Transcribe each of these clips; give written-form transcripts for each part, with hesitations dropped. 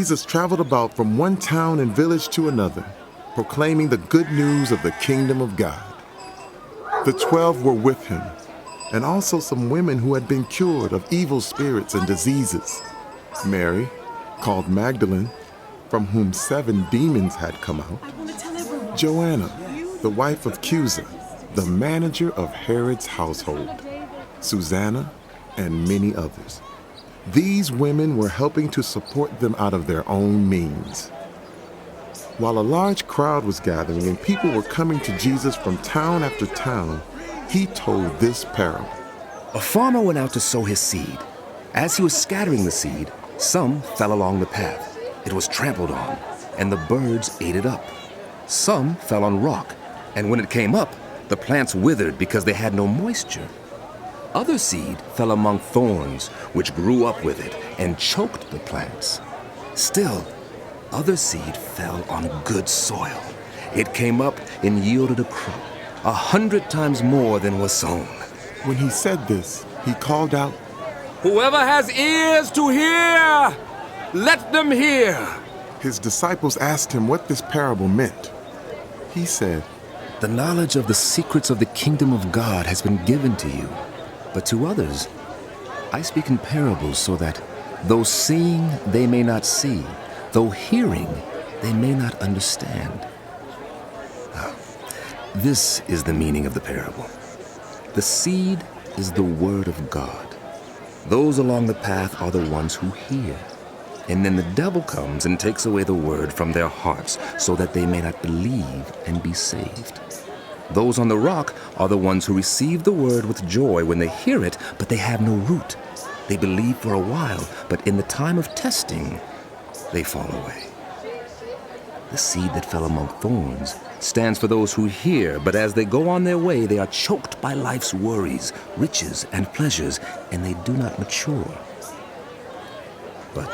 Jesus traveled about from one town and village to another, proclaiming the good news of the kingdom of God. The 12 were with him, and also some women who had been cured of evil spirits and diseases. Mary, called Magdalene, from whom 7 demons had come out. Joanna, the wife of Chuza, the manager of Herod's household. Susanna, and many others. These women were helping to support them out of their own means. While a large crowd was gathering and people were coming to Jesus from town after town, he told this parable. A farmer went out to sow his seed. As he was scattering the seed, some fell along the path. It was trampled on, and the birds ate it up. Some fell on rock, and when it came up, the plants withered because they had no moisture. Other seed fell among thorns, which grew up with it and choked the plants. Still, other seed fell on good soil. It came up and yielded a crop, 100 times more than was sown. When he said this, he called out, "Whoever has ears to hear, let them hear." His disciples asked him what this parable meant. He said, "The knowledge of the secrets of the kingdom of God has been given to you. But to others, I speak in parables so that, though seeing, they may not see, though hearing, they may not understand." This is the meaning of the parable. The seed is the word of God. Those along the path are the ones who hear. And then the devil comes and takes away the word from their hearts so that they may not believe and be saved. Those on the rock are the ones who receive the word with joy when they hear it, but they have no root. They believe for a while, but in the time of testing, they fall away. The seed that fell among thorns stands for those who hear, but as they go on their way, they are choked by life's worries, riches, and pleasures, and they do not mature. But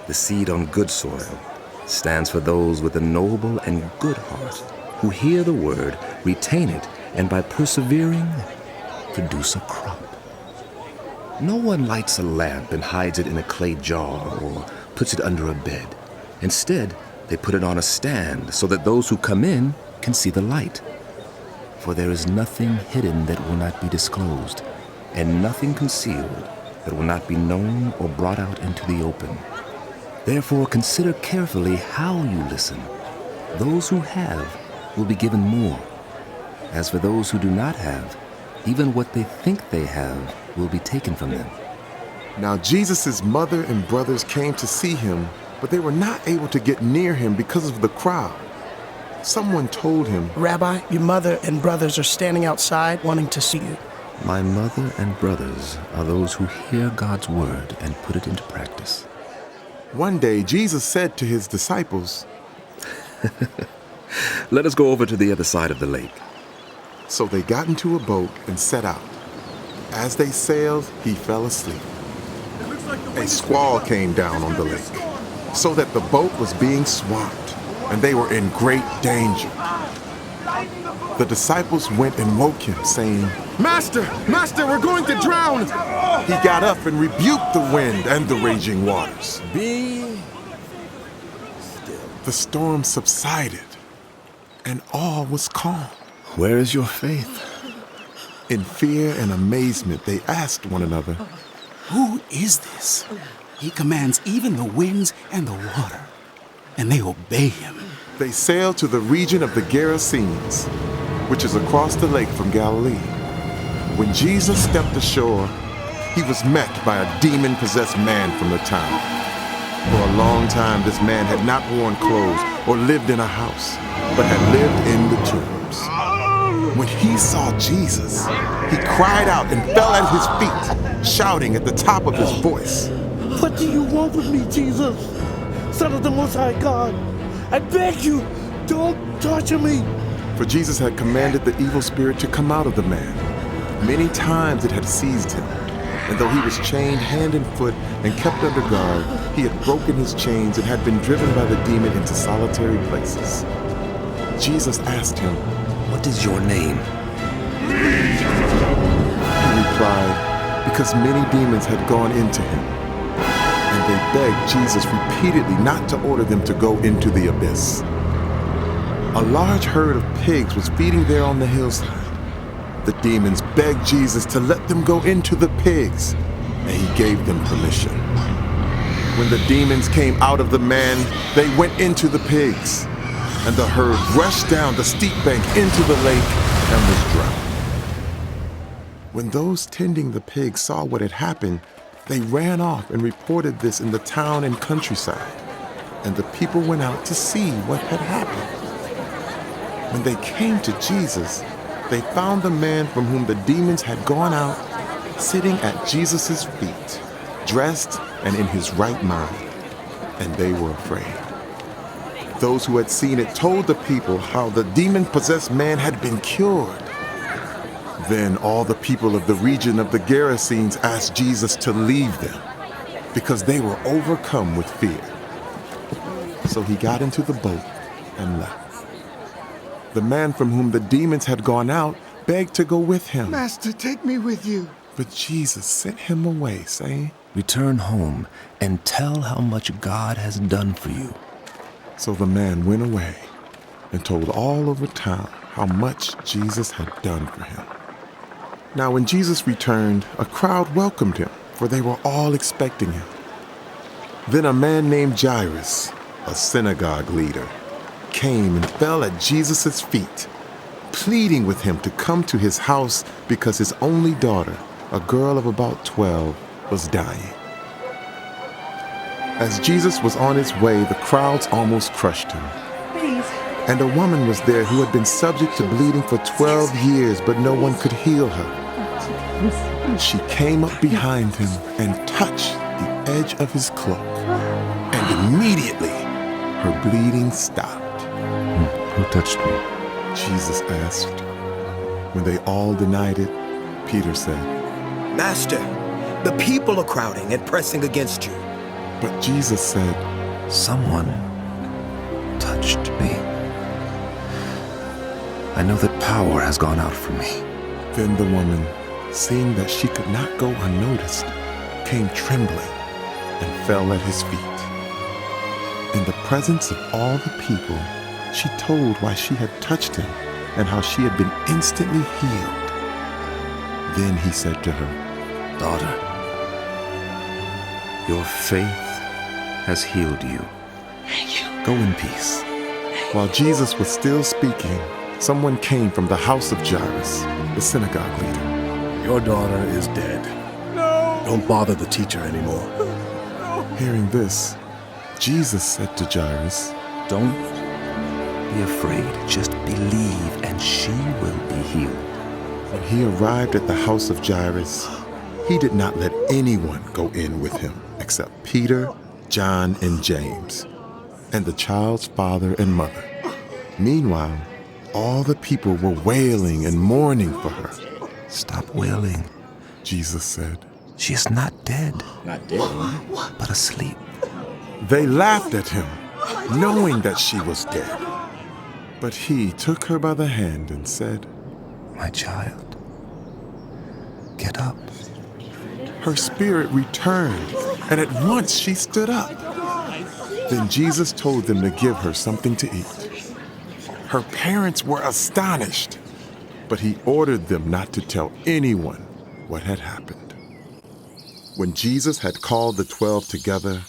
the seed on good soil stands for those with a noble and good heart, who hear the word, retain it, and by persevering, produce a crop. No one lights a lamp and hides it in a clay jar or puts it under a bed. Instead, they put it on a stand so that those who come in can see the light. For there is nothing hidden that will not be disclosed, and nothing concealed that will not be known or brought out into the open. Therefore, consider carefully how you listen. Those who have will be given more. As for those who do not have, even what they think they have will be taken from them. Now Jesus' mother and brothers came to see him, but they were not able to get near him because of the crowd. Someone told him, "Rabbi, your mother and brothers are standing outside wanting to see you." My mother and brothers are those who hear God's word and put it into practice. One day Jesus said to his disciples, Let us go over to the other side of the lake. So they got into a boat and set out. As they sailed, he fell asleep. A squall came down on the lake, so that the boat was being swamped, and they were in great danger. The disciples went and woke him, saying, "Master, Master, we're going to drown!" He got up and rebuked the wind and the raging waters. Be still. The storm subsided, and all was calm. Where is your faith? In fear and amazement, they asked one another, "Who is this? He commands even the winds and the water, and they obey him." They sailed to the region of the Gerasenes, which is across the lake from Galilee. When Jesus stepped ashore, he was met by a demon-possessed man from the town. For a long time, this man had not worn clothes or lived in a house, but had lived in the tombs. When he saw Jesus, he cried out and fell at his feet, shouting at the top of his voice, "What do you want with me, Jesus, Son of the Most High God? I beg you, don't torture me." For Jesus had commanded the evil spirit to come out of the man. Many times it had seized him, and though he was chained hand and foot and kept under guard, he had broken his chains and had been driven by the demon into solitary places. Jesus asked him, What is your name? He replied, because many demons had gone into him, and they begged Jesus repeatedly not to order them to go into the abyss. A large herd of pigs was feeding there on the hillside. The demons begged Jesus to let them go into the pigs, and he gave them permission. When the demons came out of the man, they went into the pigs, and the herd rushed down the steep bank into the lake and was drowned. When those tending the pigs saw what had happened, they ran off and reported this in the town and countryside, and the people went out to see what had happened. When they came to Jesus, they found the man from whom the demons had gone out sitting at Jesus' feet, dressed and in his right mind, and they were afraid. Those who had seen it told the people how the demon-possessed man had been cured. Then all the people of the region of the Gerasenes asked Jesus to leave them because they were overcome with fear. So he got into the boat and left. The man from whom the demons had gone out begged to go with him. Master, take me with you. But Jesus sent him away, saying, Return home and tell how much God has done for you. So the man went away and told all over town how much Jesus had done for him. Now when Jesus returned, a crowd welcomed him, for they were all expecting him. Then a man named Jairus, a synagogue leader, came and fell at Jesus' feet, pleading with him to come to his house because his only daughter, a girl of about 12, was dying. As Jesus was on his way, the crowds almost crushed him. And a woman was there who had been subject to bleeding for 12 years, but no one could heal her. She came up behind him and touched the edge of his cloak, and immediately her bleeding stopped. Who touched me? Jesus asked. When they all denied it, Peter said, Master, the people are crowding and pressing against you. But Jesus said, Someone touched me. I know that power has gone out from me. Then the woman, seeing that she could not go unnoticed, came trembling and fell at his feet. In the presence of all the people, she told why she had touched him and how she had been instantly healed. Then he said to her, Daughter, your faith has healed you. Go in peace. While Jesus was still speaking, someone came from the house of Jairus, the synagogue leader. Your daughter is dead. No! Don't bother the teacher anymore. Hearing this, Jesus said to Jairus, Don't be afraid. Just believe and she will be healed. When he arrived at the house of Jairus, he did not let anyone go in with him except Peter, John, and James, and the child's father and mother. Meanwhile, all the people were wailing and mourning for her. Stop wailing. Jesus said. She is not dead. Not dead? But asleep. They laughed at him, knowing that she was dead. But he took her by the hand and said, My child, get up. Her spirit returned, and at once she stood up. Then Jesus told them to give her something to eat. Her parents were astonished, but he ordered them not to tell anyone what had happened. When Jesus had called the 12 together,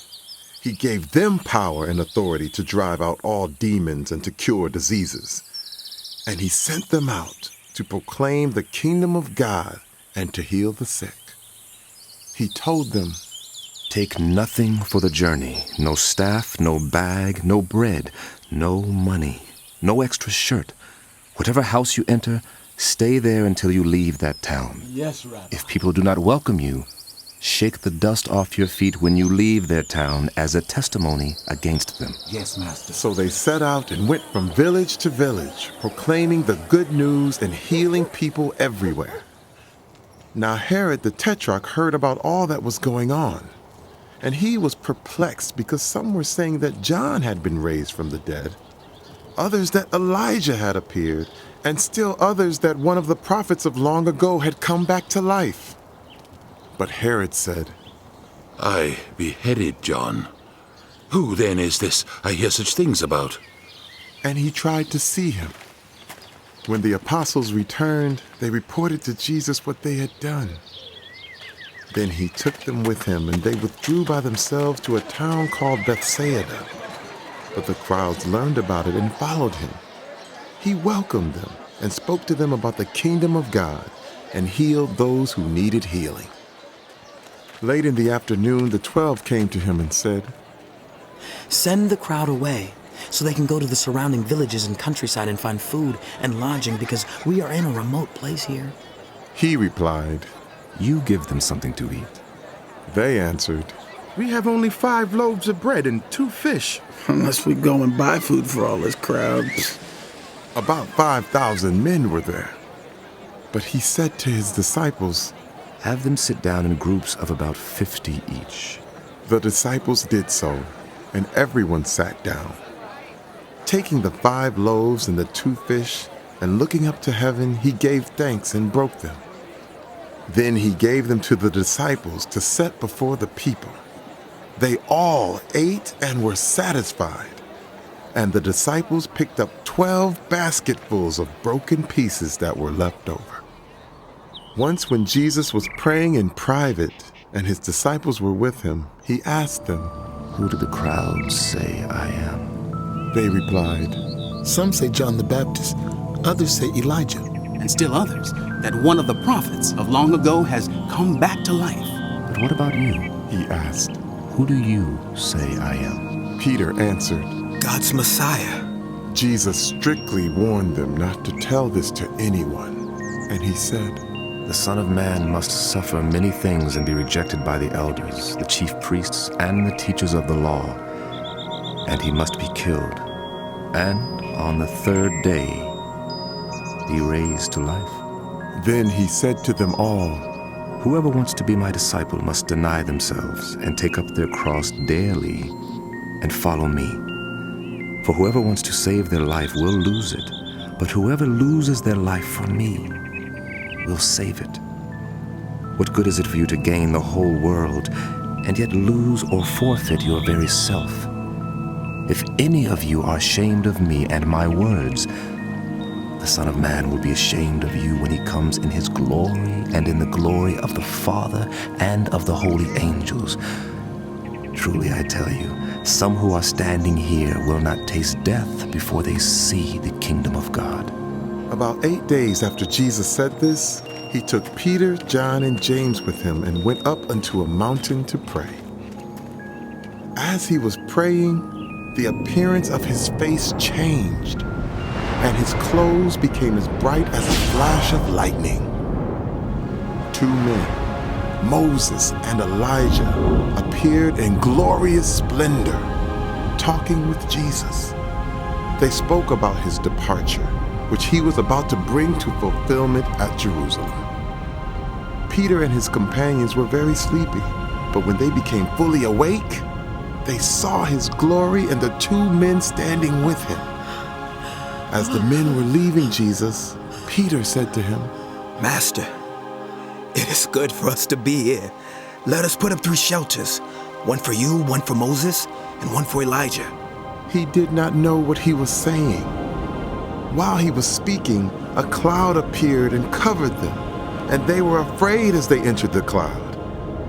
he gave them power and authority to drive out all demons and to cure diseases. And he sent them out to proclaim the kingdom of God and to heal the sick. He told them, Take nothing for the journey, no staff, no bag, no bread, no money, no extra shirt. Whatever house you enter, stay there until you leave that town. Yes, Rabbi. If people do not welcome you, shake the dust off your feet when you leave their town as a testimony against them. Yes, Master. So they set out and went from village to village, proclaiming the good news and healing people everywhere. Now Herod the Tetrarch heard about all that was going on, and he was perplexed because some were saying that John had been raised from the dead, others that Elijah had appeared, and still others that one of the prophets of long ago had come back to life. But Herod said, I beheaded John. Who then is this I hear such things about? And he tried to see him. When the apostles returned, they reported to Jesus what they had done. Then he took them with him, and they withdrew by themselves to a town called Bethsaida. But the crowds learned about it and followed him. He welcomed them and spoke to them about the kingdom of God and healed those who needed healing. Late in the afternoon, the 12 came to him and said, "Send the crowd away so they can go to the surrounding villages and countryside and find food and lodging because we are in a remote place here." He replied, You give them something to eat. They answered, We have only 5 loaves of bread and 2 fish. Unless we go and buy food for all this crowd. About 5,000 men were there. But he said to his disciples, Have them sit down in groups of about 50 each. The disciples did so, and everyone sat down. Taking the 5 loaves and the 2 fish, and looking up to heaven, he gave thanks and broke them. Then he gave them to the disciples to set before the people. They all ate and were satisfied. And the disciples picked up 12 basketfuls of broken pieces that were left over. Once when Jesus was praying in private and his disciples were with him, he asked them, Who do the crowds say I am? They replied, Some say John the Baptist, others say Elijah, and still others that one of the prophets of long ago has come back to life. But what about you? He asked. Who do you say I am? Peter answered, God's Messiah. Jesus strictly warned them not to tell this to anyone. And he said, The Son of Man must suffer many things and be rejected by the elders, the chief priests, and the teachers of the law. And he must be killed, and on the 3rd day be raised to life. Then he said to them all, Whoever wants to be my disciple must deny themselves and take up their cross daily and follow me. For whoever wants to save their life will lose it, but whoever loses their life for me will save it. What good is it for you to gain the whole world and yet lose or forfeit your very self? If any of you are ashamed of me and my words, the Son of Man will be ashamed of you when he comes in his glory and in the glory of the Father and of the holy angels. Truly I tell you, some who are standing here will not taste death before they see the kingdom of God. About 8 days after Jesus said this, he took Peter, John, and James with him and went up unto a mountain to pray. As he was praying, the appearance of his face changed, and his clothes became as bright as a flash of lightning. 2 men, Moses and Elijah, appeared in glorious splendor, talking with Jesus. They spoke about his departure, which he was about to bring to fulfillment at Jerusalem. Peter and his companions were very sleepy, but when they became fully awake, they saw his glory and the 2 men standing with him. As the men were leaving Jesus, Peter said to him, Master, it is good for us to be here. Let us put up 3 shelters, one for you, one for Moses, and one for Elijah. He did not know what he was saying. While he was speaking, a cloud appeared and covered them, and they were afraid as they entered the cloud.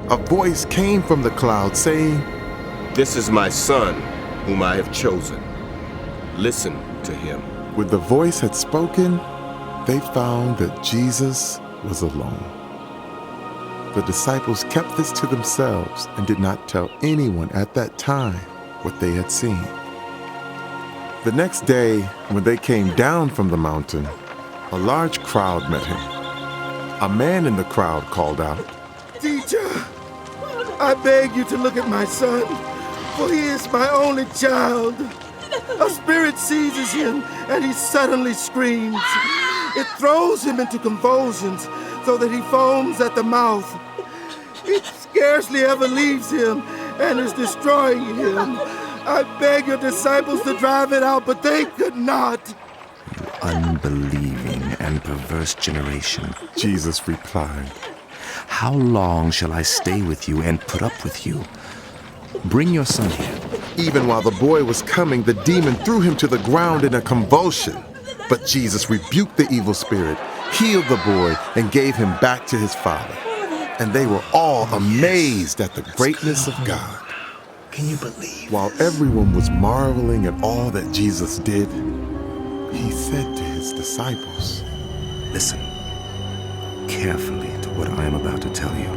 A voice came from the cloud saying, This is my son, whom I have chosen. Listen to him. When the voice had spoken, they found that Jesus was alone. The disciples kept this to themselves and did not tell anyone at that time what they had seen. The next day, when they came down from the mountain, a large crowd met him. A man in the crowd called out, Teacher, I beg you to look at my son, for he is my only child. A spirit seizes him, and he suddenly screams. It throws him into convulsions, so that he foams at the mouth. It scarcely ever leaves him, and is destroying him. I beg your disciples to drive it out, but they could not. Unbelieving and perverse generation, Jesus replied, How long shall I stay with you and put up with you? Bring your son here. Even while the boy was coming, the demon threw him to the ground in a convulsion. But Jesus rebuked the evil spirit, healed the boy, and gave him back to his father. And they were all amazed at the greatness of God. Can you believe? While everyone was marveling at all that Jesus did, he said to his disciples, Listen carefully to what I am about to tell you.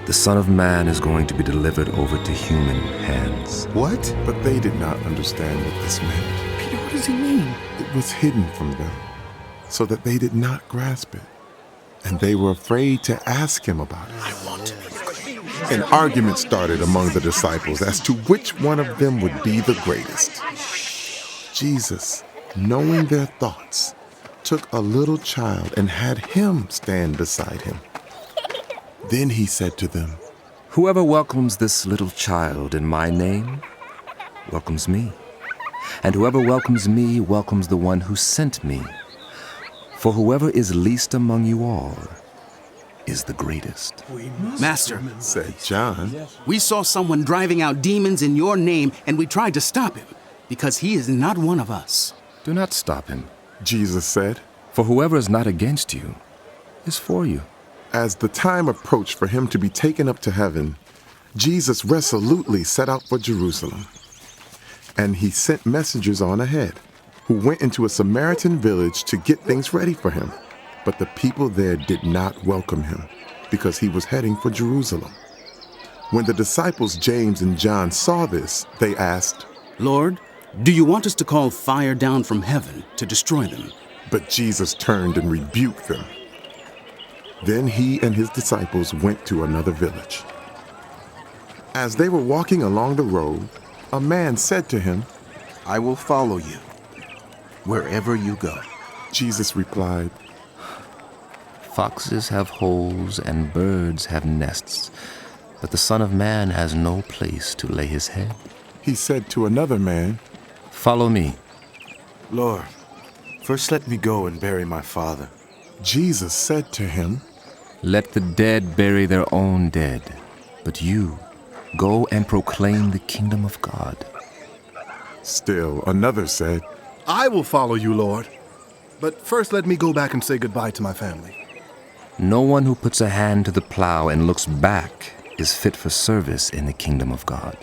The Son of Man is going to be delivered over to human hands. What? But they did not understand what this meant. Peter, what does he mean? It was hidden from them, so that they did not grasp it. And they were afraid to ask him about it. I want to be great. An argument started among the disciples as to which one of them would be the greatest. Jesus, knowing their thoughts, took a little child and had him stand beside him. Then he said to them, Whoever welcomes this little child in my name welcomes me. And whoever welcomes me welcomes the one who sent me. For whoever is least among you all is the greatest. Master, said John, we saw someone driving out demons in your name, and we tried to stop him, because he is not one of us. Do not stop him, Jesus said, for whoever is not against you is for you. As the time approached for him to be taken up to heaven, Jesus resolutely set out for Jerusalem. And he sent messengers on ahead, who went into a Samaritan village to get things ready for him. But the people there did not welcome him, because he was heading for Jerusalem. When the disciples James and John saw this, they asked, Lord, do you want us to call fire down from heaven to destroy them? But Jesus turned and rebuked them. Then he and his disciples went to another village. As they were walking along the road, a man said to him, I will follow you wherever you go. Jesus replied, Foxes have holes and birds have nests, but the Son of Man has no place to lay his head. He said to another man, Follow me. Lord, first let me go and bury my father. Jesus said to him, Let the dead bury their own dead, but you go and proclaim the kingdom of God. Still another said, I will follow you, Lord. But first let me go back and say goodbye to my family. No one who puts a hand to the plow and looks back is fit for service in the kingdom of God.